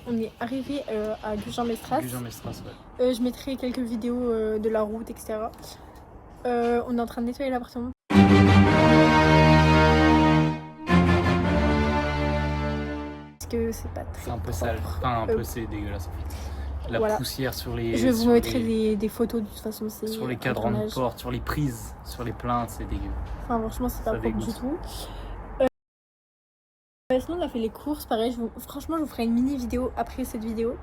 on est arrivé à Gujan-Mestras. Gujan-Mestras, ouais. Je mettrai quelques vidéos de la route, etc. On est en train de nettoyer l'appartement. Parce que c'est pas très. C'est un peu propre. sale. Enfin, un peu, c'est dégueulasse en fait. La voilà. poussière sur les. Je vous mettrai des photos de toute façon. Sur les cadrans de porte, sur les prises, sur les plaintes, c'est dégueu. Enfin, franchement, c'est pas propre du tout. Sinon, on a fait les courses. Pareil, franchement, je vous ferai une mini vidéo après cette vidéo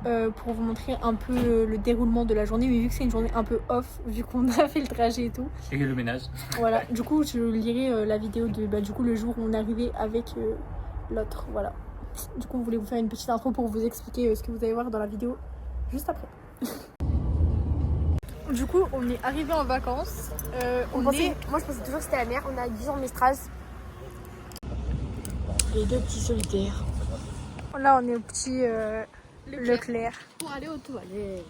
pour vous montrer un peu le déroulement de la journée. Mais vu que c'est une journée un peu off, vu qu'on a fait le trajet et tout. Et le ménage. Voilà, du coup, je lirai la vidéo de du coup, le jour où on est arrivé avec l'autre. Voilà. Du coup, on voulait vous faire une petite intro pour vous expliquer ce que vous allez voir dans la vidéo juste après. Du coup, on est arrivé en vacances. Moi, je pensais toujours que c'était la mer. On a Gujan-Mestras. Les deux petits solitaires. Là, on est au petit Leclerc. Pour aller aux toilettes.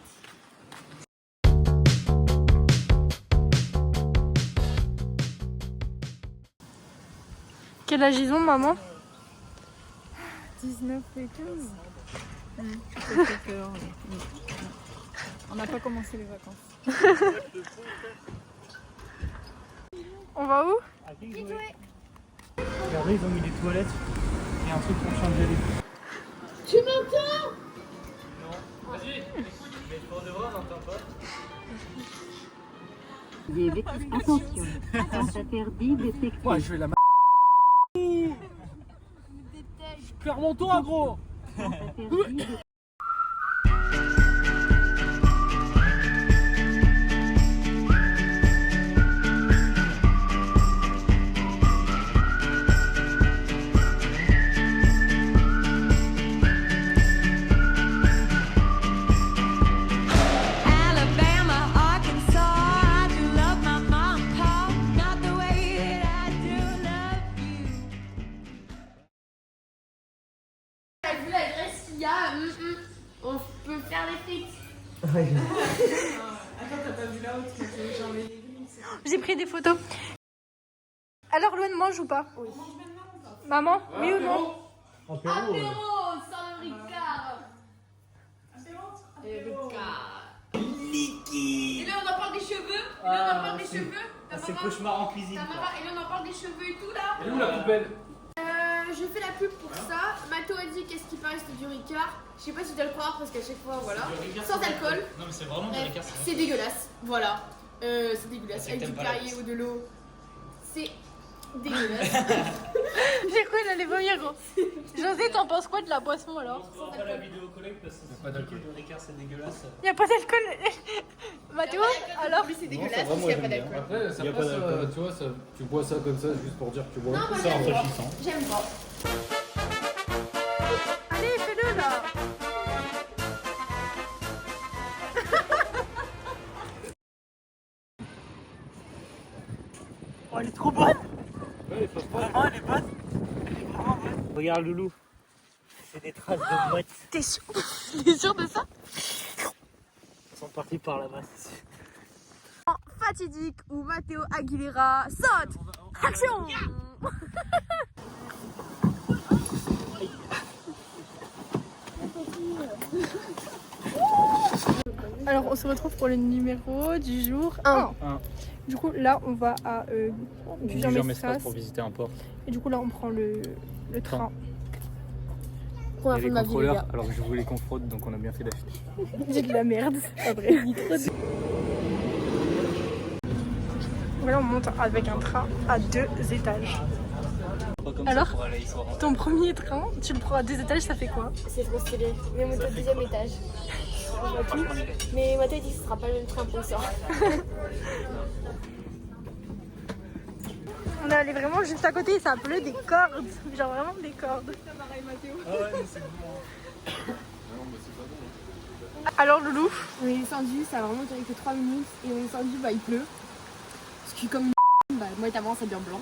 Quel âge ils ont, maman? 19 et 15. On n'a pas commencé les vacances. On va où? Regardez, ils ont mis des toilettes et un truc pour changer les. Tu m'entends? Non. Vas-y, écoute, mais pour de vrai, on n'entend pas. Des bêtises. Attention, c'est interdit d'effectuer. Ouais, je vais la Faire mon tour, gros. Interdit de... On peut faire les fixes. Attends, t'as pas vu là où tu m'as genre les légumes? J'ai pris des photos. Alors, Loane mange ou pas? Oui. Maman, oui ou non? Apéro sans le Ricard. Et là, on en parle des cheveux. Et là, on en parle des cheveux. C'est cauchemar en cuisine. Et là, on en parle des cheveux et tout là. Elle est où la poubelle? Je fais la pub pour ça. Matho a dit qu'est-ce qui paraît c'était du Ricard. Je sais pas si tu dois le croire parce qu'à chaque fois, voilà. Sans alcool. Non, mais c'est vraiment du Ricard. C'est dégueulasse. Voilà. C'est dégueulasse. Avec du Perrier ou de l'eau. C'est dégueulasse. J'ai cru qu'il allait vomir, gros. José, t'en penses quoi de la boisson alors? On fera la vidéo collègue parce que c'est pas d'alcool. Le Ricard, c'est dégueulasse. Y'a pas d'alcool. Mathéo, alors? C'est dégueulasse parce qu'il n'y a pas d'alcool. Après, ça passe, tu vois, tu bois ça comme ça juste pour dire que tu bois. Non, moi C'est j'aime pas. rafraîchissant. J'aime pas. Allez, fais-le là. Oh, elle est trop bonne. Ouais, vraiment, elle est bonne. Regarde, Loulou. C'est des traces de boîte. T'es sûr? T'es sûr de ça? Elles sont parties par la masse. Fatidique où Mathéo Aguilera saute. Action. Alors on se retrouve pour le numéro du jour 1. Du coup là on va à Gujan-Mestras pour visiter un port. et du coup là on prend le train. Il y a les contrôleurs alors que je voulais qu'on fraude donc on a bien fait d'acheter. J'ai de la merde, c'est pas vrai. Voilà, on monte avec un train à 2 étages. Alors, ton premier train, tu le prends à 2 étages, ça fait quoi? C'est trop stylé. Mais on est au deuxième étage. Mais Matho dit que ce sera pas le même train pour ça. On est allé vraiment juste à côté, ça pleut des cordes. Genre vraiment des cordes. Ah ouais, mais c'est bon. Alors Loulou, On est descendu, ça a vraiment duré que 3 minutes. Et on est descendu, bah il pleut. Parce que comme une bah moi t'avance, ça devient blanc.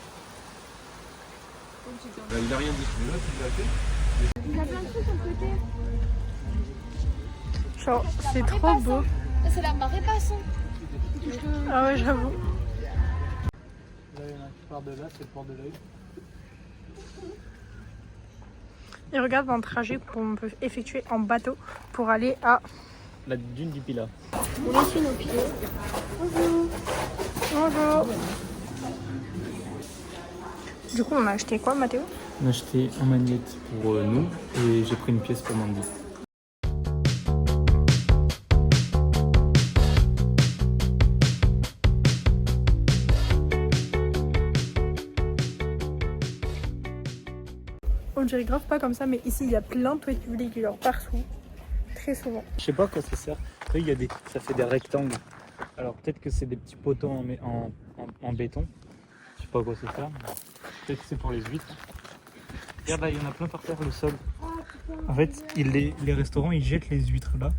Il a rien dit. Mais là, tu l'as fait. Il y a plein de trucs sur le côté. genre c'est trop beau. Ça c'est la marée passante. Ah ouais, j'avoue. Là, il y en a un qui part de là, c'est le port de l'œil. Et regarde un trajet qu'on peut effectuer en bateau pour aller à La dune du Pilat. On essuie nos pieds. Bonjour. Bonjour. Du coup, on a acheté quoi, Mathéo? On a acheté un magnète pour nous et j'ai pris une pièce pour Mandy. On dirait grave pas comme ça, mais ici il y a plein de toilettes publiques, genre partout, très souvent. Je sais pas à quoi ça sert. Il y a ça fait des rectangles. Alors peut-être que c'est des petits poteaux en béton. Je sais pas à quoi ça sert. Peut-être que c'est pour les huîtres. Regarde là, il y en a plein par terre, le sol. En fait, les restaurants ils jettent les huîtres là.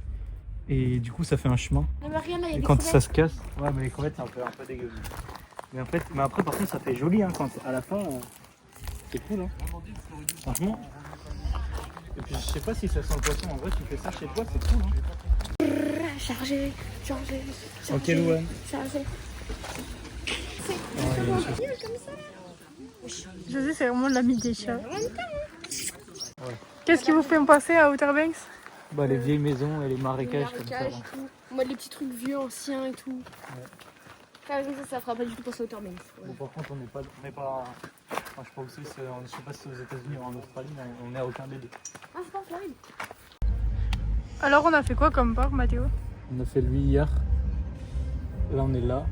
Et du coup ça fait un chemin. Mais regarde là, il y a Et des quand crevettes. ça se casse, ouais mais les crevettes c'est un peu dégueu. Mais en fait, mais après par contre ça fait joli hein, quand à la fin c'est cool hein. Franchement. Et puis je sais pas si ça sent le poisson, en vrai tu fais ça chez toi c'est cool hein. Chargé. Ok Louane. Chargé. José, c'est vraiment l'ami des chats. Qu'est-ce qui vous fait penser à Outer Banks? Bah les vieilles maisons et les marécages comme ça. Et tout. Moi, les petits trucs vieux, anciens et tout. Enfin, ça fera pas du tout penser au Outer Banks. Bon, par contre on n'est pas enfin, je sais pas où c'est, je sais pas si c'est aux États-Unis ou en Australie, mais on est à aucun des deux. Ah, c'est pas en Floride. Alors on a fait quoi comme port, Mathéo? On a fait lui hier. Là on est là.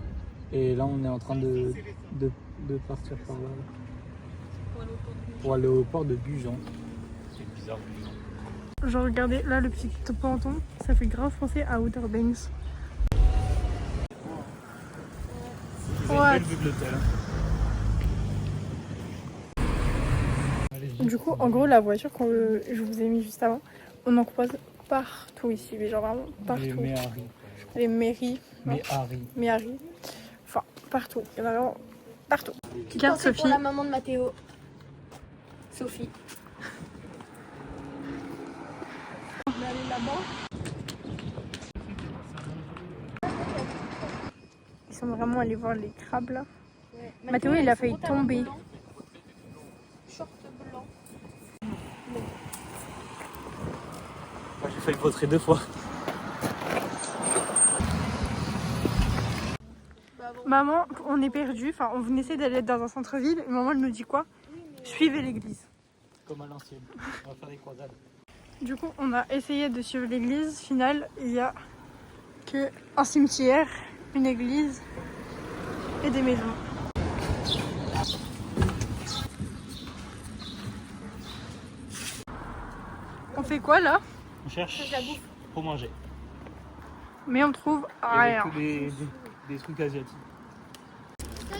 Et là on est en train de partir par là. Pour aller au port de Bujan. C'est bizarre Bujan. Genre regardez, là le petit ponton, ça fait grave penser à Outer Banks. Vous avez une belle vue de l'hôtel. Du coup, en gros, la voiture que je vous ai mis juste avant, on en croise partout ici, mais genre vraiment partout. Les mairies, Mais Harry. enfin partout, il y en a vraiment partout. Tu Regarde pensais Sophie. pour la maman de Mathéo. Sophie. Ils sont vraiment allés voir les crabes là. Mathéo, il a failli tomber. Short blanc. Moi j'ai failli vautrer 2 fois. Maman, on est perdu. Enfin, on essaie d'aller dans un centre-ville. Et maman, elle nous dit quoi? Suivez l'église. Comme à l'ancienne. On va faire des croisades. Du coup, on a essayé de suivre l'église. Final, il y a que un cimetière, une église et des maisons. On fait quoi là? On cherche la bouffe. pour manger. Mais on trouve Il y avait rien. que des trucs asiatiques.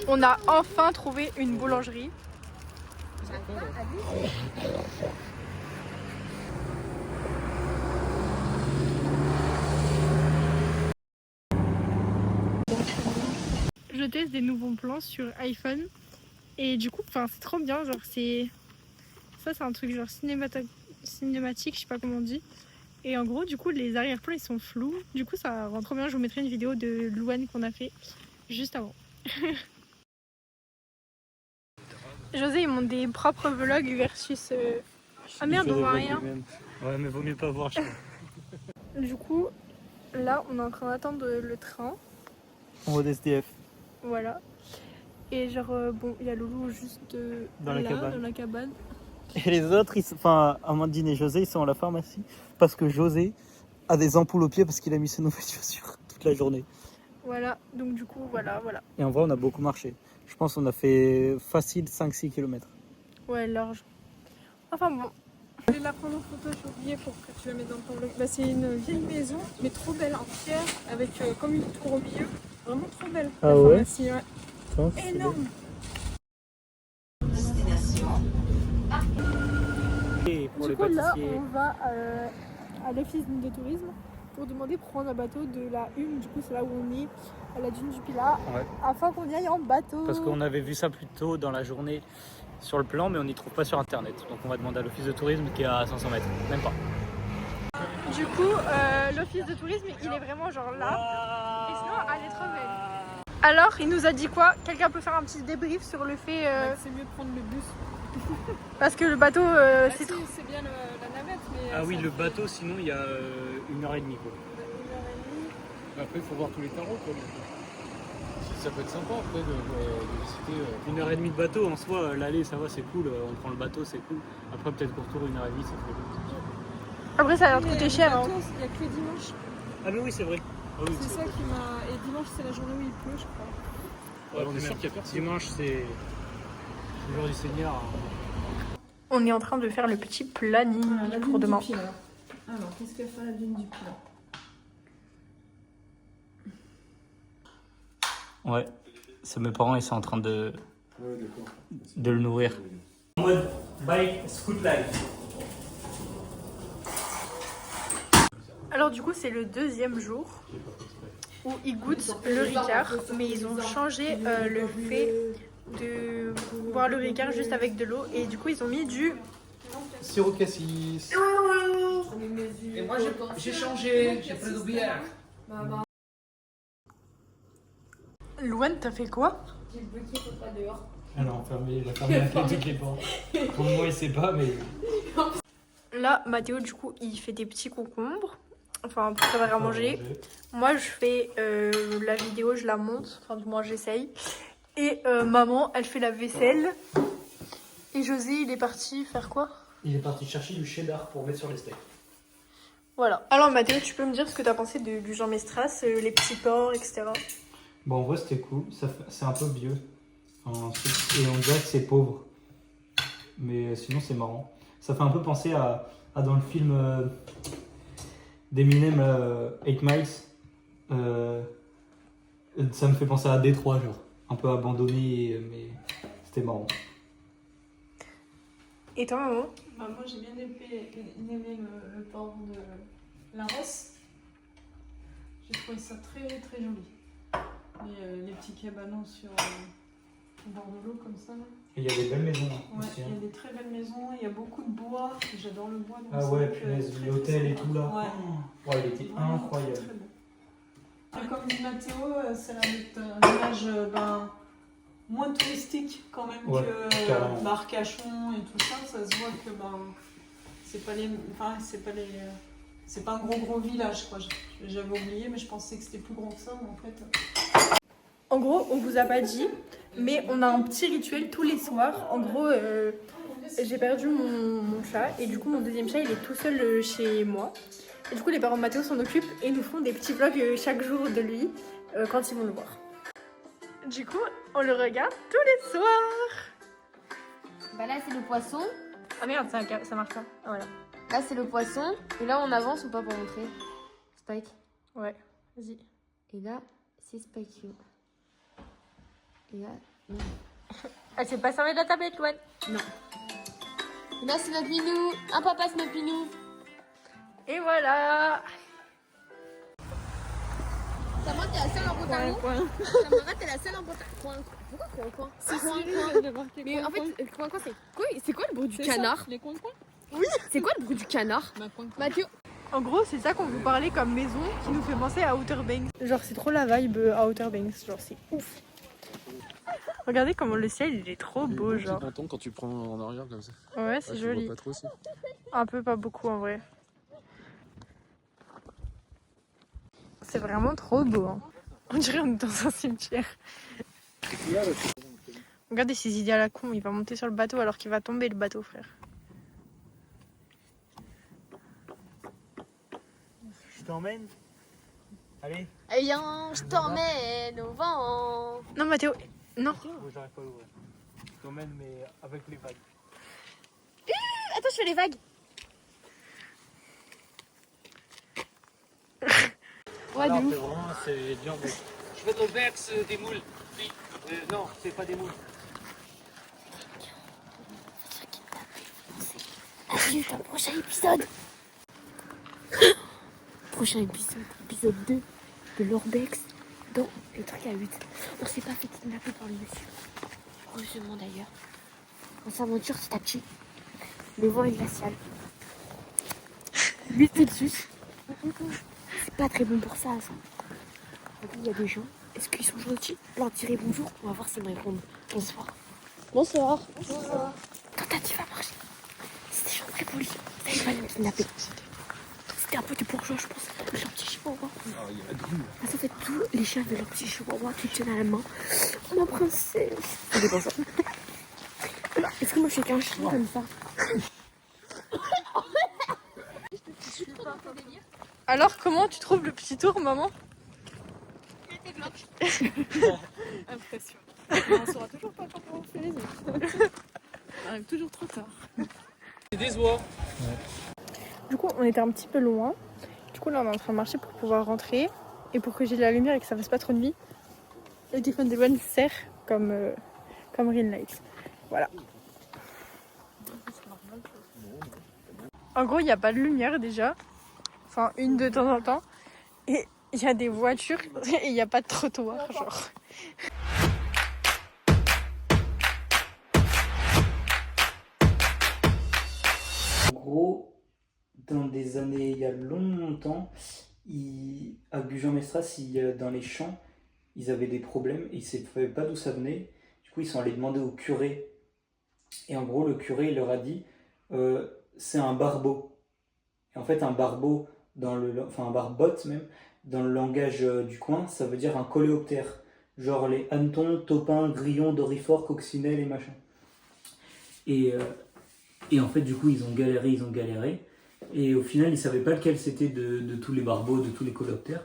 On a enfin trouvé une boulangerie. Je teste des nouveaux plans sur iPhone et du coup, c'est trop bien. Genre c'est un truc genre cinématique, je sais pas comment on dit. Et en gros, du coup, les arrière-plans ils sont flous. Du coup, ça rend trop bien. Je vous mettrai une vidéo de Louane qu'on a fait juste avant. José, ils montent des propres vlogs versus. Ah merde, on voit rien. Ouais, mais vaut mieux pas voir, je crois. Du coup, là, on est en train d'attendre le train. En mode SDF. Voilà. Et genre, bon, il y a Loulou juste Dans la là, cabane. dans la cabane. Et les autres, Amandine et José, ils sont à la pharmacie. Parce que José a des ampoules aux pieds parce qu'il a mis ses nouvelles chaussures toute la journée. Voilà, donc du coup, voilà. Et en vrai, on a beaucoup marché. Je pense qu'on a fait facile 5-6 km. Ouais, large. Enfin bon. Je vais la prendre en photo, j'ai oublié pour que tu la mettes dans ton vlog. Bah, c'est une vieille maison, mais trop belle, en pierre, avec comme une tour au milieu. Vraiment trop belle. Ah La ouais pharmacie, ouais. C'est Énorme. Et pour Du les coup, là, pâtissiers. on va à l'office de tourisme pour demander pour prendre un bateau de la Hume. Du coup, c'est là où on est, à la dune du Pilat, Ouais. afin qu'on y aille en bateau. Parce qu'on avait vu ça plus tôt dans la journée sur le plan, mais on n'y trouve pas sur internet. Donc on va demander à l'office de tourisme qui est à 500 mètres. Même pas. Du coup, l'office de tourisme, il est vraiment genre là. Et sinon, elle est trop belle. Alors, il nous a dit quoi? Quelqu'un peut faire un petit débrief sur le fait... C'est mieux de prendre le bus Parce que le bateau, c'est trop. C'est bien la navette, mais. Ah oui, le bateau, sinon il y a 1h30 quoi. Après, il faut voir tous les tarots, quoi. Ça peut être sympa, après, de visiter. 1h30 de bateau, en soi, l'aller ça va, c'est cool. On prend le bateau, c'est cool. Après, peut-être pour retour 1h30, ça fait long. Après, ça a l'air de coûter cher. Hein. Il n'y a que dimanche. Ah, mais oui, c'est vrai. Ah oui, C'est ça qui m'a. Et dimanche, c'est la journée où il pleut, je crois. Ouais, on est sûr qu'il y a personne. Dimanche, c'est le jour du Seigneur. On est en train de faire le petit planning pour demain. Alors, qu'est-ce qu'elle fait la dune du Pilat? Ouais, c'est mes parents, ils sont en train de Ouais, d'accord. le nourrir. En mode bike scoot life. Alors du coup c'est le deuxième jour où ils goûtent le Ricard, mais ils ont changé le fait de boire le Ricard juste avec de l'eau et du coup ils ont mis du... Sirop cassis. Et moi j'ai changé, j'ai pris de bière. Louane, t'as fait quoi? J'ai bloqué pour pas dehors. Elle a enfermé, il a fermé toutes les portes. Pour moi, il sait pas, mais... Là Mathéo du coup il fait des petits concombres, enfin pour préparer à manger. Moi je fais la vidéo, je la monte, enfin du moins j'essaye. Et maman elle fait la vaisselle. Et José il est parti faire quoi? Il est parti chercher du cheddar pour mettre sur les steaks. Voilà. Alors Mathéo, tu peux me dire ce que t'as pensé du Jean Mestras, les petits porcs, etc. Bon, en vrai, c'était cool. C'est un peu vieux. Enfin, et on dirait que c'est pauvre. Mais sinon, c'est marrant. Ça fait un peu penser à dans le film d'Eminem, 8 Miles. Ça me fait penser à Détroit, genre. Un peu abandonné, mais c'était marrant. Et toi, maman? Bah, moi, j'ai bien aimé le port de la Rosse. J'ai trouvé ça très très joli. Et, les petits cabanons sur au bord de l'eau comme ça. Là. Et il y a des belles maisons Ouais, aussi. il y a des très belles maisons, il y a beaucoup de bois. J'adore le bois. Donc Ah ça ouais, fait punaise, très, l'hôtel très et tout là. sympa. Ouais. Ouais, il était Vraiment incroyable. Très beau. Et comme dit Mathéo, ça a l'air d'être un village moins touristique quand même Ouais, carrément. que Arcachon et tout ça. Ça se voit que c'est pas un gros village quoi. J'avais oublié, mais je pensais que c'était plus grand que ça, mais en fait. En gros, on vous a pas dit, mais on a un petit rituel tous les soirs. En gros, j'ai perdu mon chat et du coup mon deuxième chat il est tout seul chez moi. Et du coup les parents de Mathéo s'en occupent et nous font des petits vlogs chaque jour de lui quand ils vont le voir. Du coup, on le regarde tous les soirs. Bah là c'est le poisson, Ah merde, ça marche pas. Ah voilà. là c'est le poisson, et là on avance ou pas pour montrer? Spike. Ouais, vas-y. Et là c'est Spike. Et là, non. Elle s'est pas servi de la tablette, Louane. Et là c'est notre minou, un papa c'est notre minou. Et voilà. Tamara t'es la seule en pantalon. Tamara t'es la seule en pantalon. Pourquoi coin? C'est coin. Mais en fait, coin c'est quoi le bruit du canard? Les coins-coins. C'est quoi le bruit du canard? Mathieu. En gros, c'est ça qu'on vous parlait comme maison qui nous fait penser à Outer Banks. Genre, c'est trop la vibe à Outer Banks. Genre, c'est ouf. Regardez comment le ciel il est trop beau, genre. C'est content quand tu prends en arrière comme ça. Ouais, c'est Tu joli. vois pas trop aussi. Un peu, pas beaucoup en vrai. C'est vraiment trop beau. Hein. On dirait on est dans un cimetière. Regardez ces idées à la con. Il va monter sur le bateau alors qu'il va tomber le bateau, frère. Je t'emmène. Allez. Eh bien, je t'emmène au vent. Non, Mathéo. Non. J'arrive pas à l'ouvrir. Je t'emmène, mais avec les vagues. Attends, je fais les vagues. Ouais, Non, de ouf. c'est vraiment, c'est bien beau. Je veux de l'auberge, des moules. Oui. Non, c'est pas des moules. Juste un prochain épisode. Prochain épisode, épisode 2 de l'Orbex dans le truc à 8. On s'est pas fait kidnapper par le monsieur. Heureusement d'ailleurs. On s'aventure petit à petit. Le vent est glacial. 8 Celsius. C'est pas très bon pour ça. Il y a des gens. Est-ce qu'ils sont gentils? Leur direz bonjour. On va voir s'ils me répondent. Bonsoir. Bonsoir. Bonsoir. tentative a marché. C'est des gens très polis. Ils n'avaient pas nous kidnapper. C'était un peu des bourgeois, je pense. Avec leur petit chihuahua. Ah, il y a la grue. Parce qu'en fait, tous les chiens avaient leur petit chihuahua qui tiennent à la main. Oh, ma princesse. C'est des bourgeois. Est-ce que moi je suis qu'un chien comme ça? Alors, comment tu trouves le petit tour, maman? Impression. On saura toujours pas quand on fait les autres. On arrive toujours trop tard. C'est des oies. Du coup, on était un petit peu loin. Du coup, là, on est en train de marcher pour pouvoir rentrer. Et pour que j'ai de la lumière et que ça fasse pas trop de nuit, le téléphone des bonnes sert comme ring light. Voilà. En gros, il n'y a pas de lumière déjà. Enfin, une de temps en temps. Et il y a des voitures et il n'y a pas de trottoir, genre. En gros, dans des années, il y a longtemps, à Gujan-Mestras, dans les champs, ils avaient des problèmes et ils ne savaient pas d'où ça venait. Du coup, ils sont allés demander au curé. Et en gros, le curé, il leur a dit c'est un barbeau. Et en fait, un barbeau, un barbote même, dans le langage du coin, ça veut dire un coléoptère. Genre les hannetons, taupins, grillons, dorifores, coccinelles et machin. Et en fait, du coup, ils ont galéré. Et au final, ils ne savaient pas lequel c'était de tous les barbeaux, de tous les coléoptères.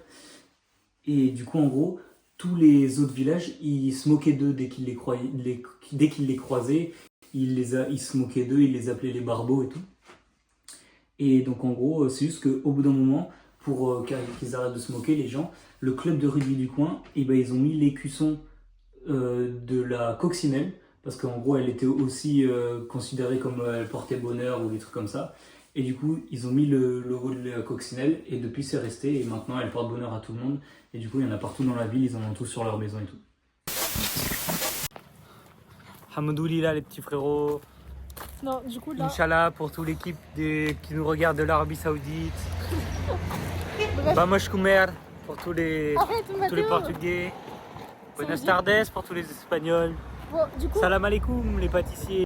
Et du coup, en gros, tous les autres villages, ils se moquaient d'eux dès qu'ils les croisaient. Ils se moquaient d'eux, ils les appelaient les barbeaux et tout. Et donc, en gros, c'est juste qu'au bout d'un moment, pour qu'ils arrêtent de se moquer, les gens, le club de rugby du coin, ils ont mis l'écusson de la coccinelle, parce qu'en gros, elle était aussi considérée comme elle portait bonheur ou des trucs comme ça. Et du coup, ils ont mis le logo de la coccinelle, et depuis, c'est resté. Et maintenant, elle porte bonheur à tout le monde. Et du coup, il y en a partout dans la ville, ils en ont tous sur leur maison et tout. Hamdoulillah, les petits frérots. Non, du coup, là. Inch'Allah, pour toute l'équipe qui nous regarde de l'Arabie Saoudite. Vamos comer pour tous les Portugais. Buenas tardes pour tous les Espagnols. Bon, du coup, Salam alaikum les pâtissiers.